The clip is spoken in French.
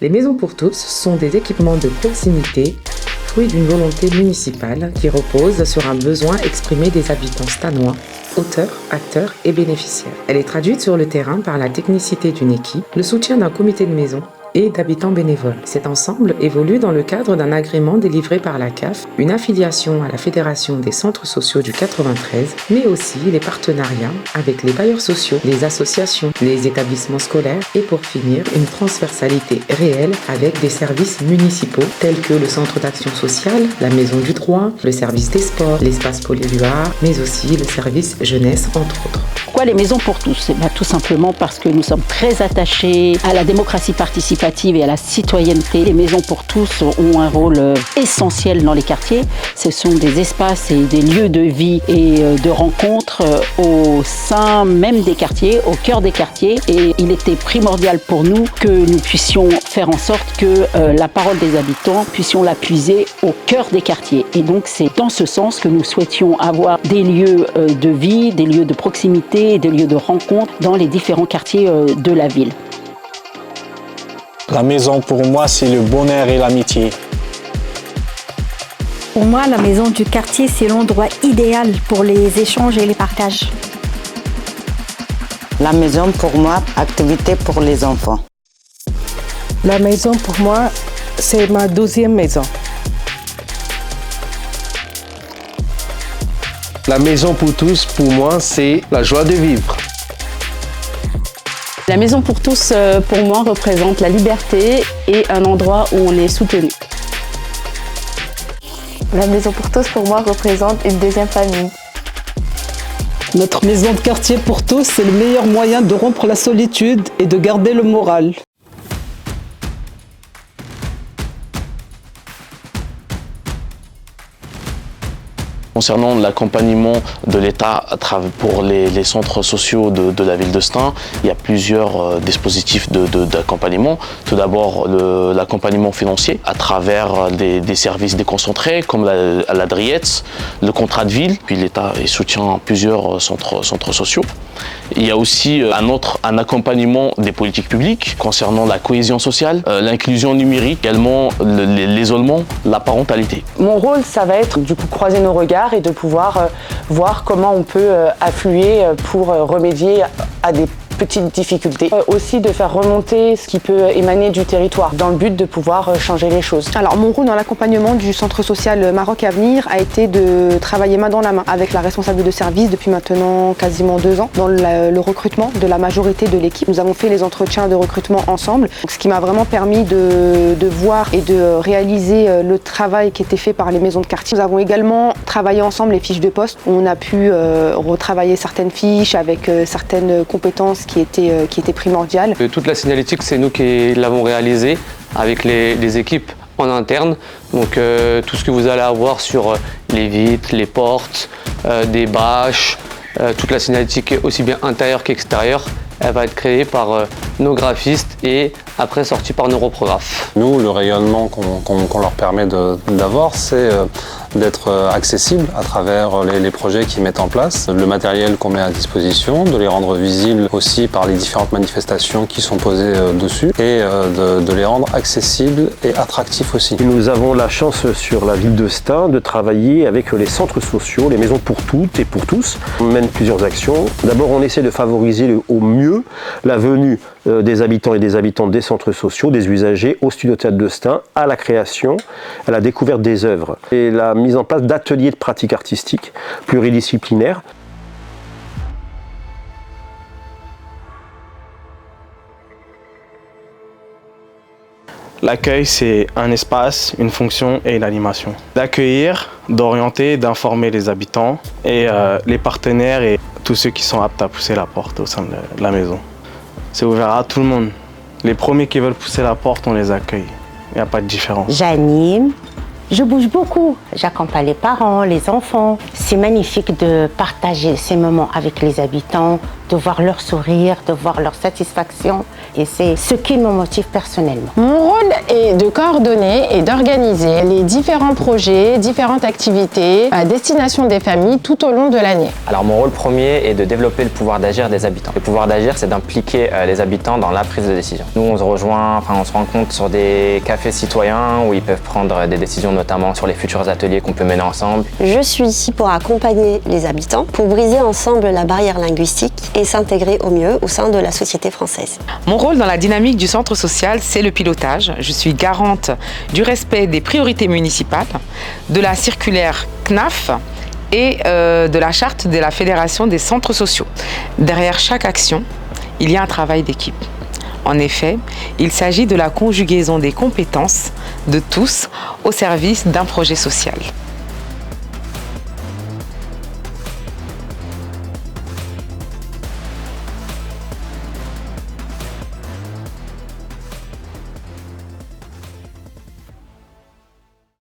Les maisons pour tous sont des équipements de proximité, fruit d'une volonté municipale qui repose sur un besoin exprimé des habitants sthanois, auteurs, acteurs et bénéficiaires. Elle est traduite sur le terrain par la technicité d'une équipe, le soutien d'un comité de maison et d'habitants bénévoles. Cet ensemble évolue dans le cadre d'un agrément délivré par la CAF, une affiliation à la Fédération des centres sociaux du 93, mais aussi les partenariats avec les bailleurs sociaux, les associations, les établissements scolaires et pour finir, une transversalité réelle avec des services municipaux tels que le centre d'action sociale, la maison du droit, le service des sports, l'espace polyvalent, mais aussi le service jeunesse entre autres. Pourquoi les maisons pour tous ? Tout simplement parce que nous sommes très attachés à la démocratie participative et à la citoyenneté. Les maisons pour tous ont un rôle essentiel dans les quartiers. Ce sont des espaces et des lieux de vie et de rencontres au sein même des quartiers, au cœur des quartiers. Et il était primordial pour nous que nous puissions faire en sorte que la parole des habitants, puissions la puiser au cœur des quartiers. Et donc c'est dans ce sens que nous souhaitions avoir des lieux de vie, des lieux de proximité, des lieux de rencontre dans les différents quartiers de la ville. La maison pour moi, c'est le bonheur et l'amitié. Pour moi, la maison du quartier, c'est l'endroit idéal pour les échanges et les partages. La maison pour moi, activité pour les enfants. La maison pour moi, c'est ma deuxième maison. La maison pour tous, pour moi, c'est la joie de vivre. La maison pour tous, pour moi, représente la liberté et un endroit où on est soutenu. La maison pour tous, pour moi, représente une deuxième famille. Notre maison de quartier pour tous, c'est le meilleur moyen de rompre la solitude et de garder le moral. Concernant l'accompagnement de l'État pour les centres sociaux de la ville de Stein, il y a plusieurs dispositifs d'accompagnement. Tout d'abord, l'accompagnement financier à travers des services déconcentrés comme la DRIETS, le contrat de ville, puis l'État soutient plusieurs centres sociaux. Il y a aussi un accompagnement des politiques publiques concernant la cohésion sociale, l'inclusion numérique, également l'isolement, la parentalité. Mon rôle, ça va être du coup croiser nos regards et de pouvoir voir comment on peut affluer pour remédier à des petites difficultés. Aussi de faire remonter ce qui peut émaner du territoire dans le but de pouvoir changer les choses. Alors mon rôle dans l'accompagnement du centre social Maroc Avenir a été de travailler main dans la main avec la responsable de service depuis maintenant quasiment 2 ans dans le recrutement de la majorité de l'équipe. Nous avons fait les entretiens de recrutement ensemble, ce qui m'a vraiment permis de voir et de réaliser le travail qui était fait par les maisons de quartier. Nous avons également travaillé ensemble les fiches de poste. On a pu retravailler certaines fiches avec certaines compétences qui était primordial. Toute la signalétique, c'est nous qui l'avons réalisée avec les équipes en interne. Donc tout ce que vous allez avoir sur les vitres, les portes, des bâches, toute la signalétique aussi bien intérieure qu'extérieure, elle va être créée par nos graphistes et après sortie par nos reprographes. Nous, le rayonnement qu'on leur permet d'avoir, c'est d'être accessible à travers les projets qu'ils mettent en place, le matériel qu'on met à disposition, de les rendre visibles aussi par les différentes manifestations qui sont posées dessus et de les rendre accessibles et attractifs aussi. Nous avons la chance sur la ville de Stein de travailler avec les centres sociaux, les maisons pour toutes et pour tous. On mène plusieurs actions. D'abord, on essaie de favoriser au mieux la venue des habitants et des habitantes des centres sociaux, des usagers au Studio Théâtre de Stein, à la création, à la découverte des œuvres et la mise en place d'ateliers de pratique artistique pluridisciplinaires. L'accueil, c'est un espace, une fonction et une animation. D'accueillir, d'orienter, d'informer les habitants et les partenaires et tous ceux qui sont aptes à pousser la porte au sein de la maison. C'est ouvert à tout le monde. Les premiers qui veulent pousser la porte, on les accueille. Il n'y a pas de différence. J'anime, je bouge beaucoup. J'accompagne les parents, les enfants. C'est magnifique de partager ces moments avec les habitants, de voir leur sourire, de voir leur satisfaction. Et c'est ce qui me motive personnellement. Mon rôle est de coordonner et d'organiser les différents projets, différentes activités à destination des familles tout au long de l'année. Alors mon rôle premier est de développer le pouvoir d'agir des habitants. Le pouvoir d'agir, c'est d'impliquer les habitants dans la prise de décision. Nous, on se rencontre sur des cafés citoyens où ils peuvent prendre des décisions, notamment sur les futurs ateliers qu'on peut mener ensemble. Je suis ici pour accompagner les habitants, pour briser ensemble la barrière linguistique et s'intégrer au mieux au sein de la société française. Mon rôle dans la dynamique du centre social, c'est le pilotage. Je suis garante du respect des priorités municipales, de la circulaire CNAF et de la charte de la Fédération des centres sociaux. Derrière chaque action, il y a un travail d'équipe. En effet, il s'agit de la conjugaison des compétences de tous au service d'un projet social.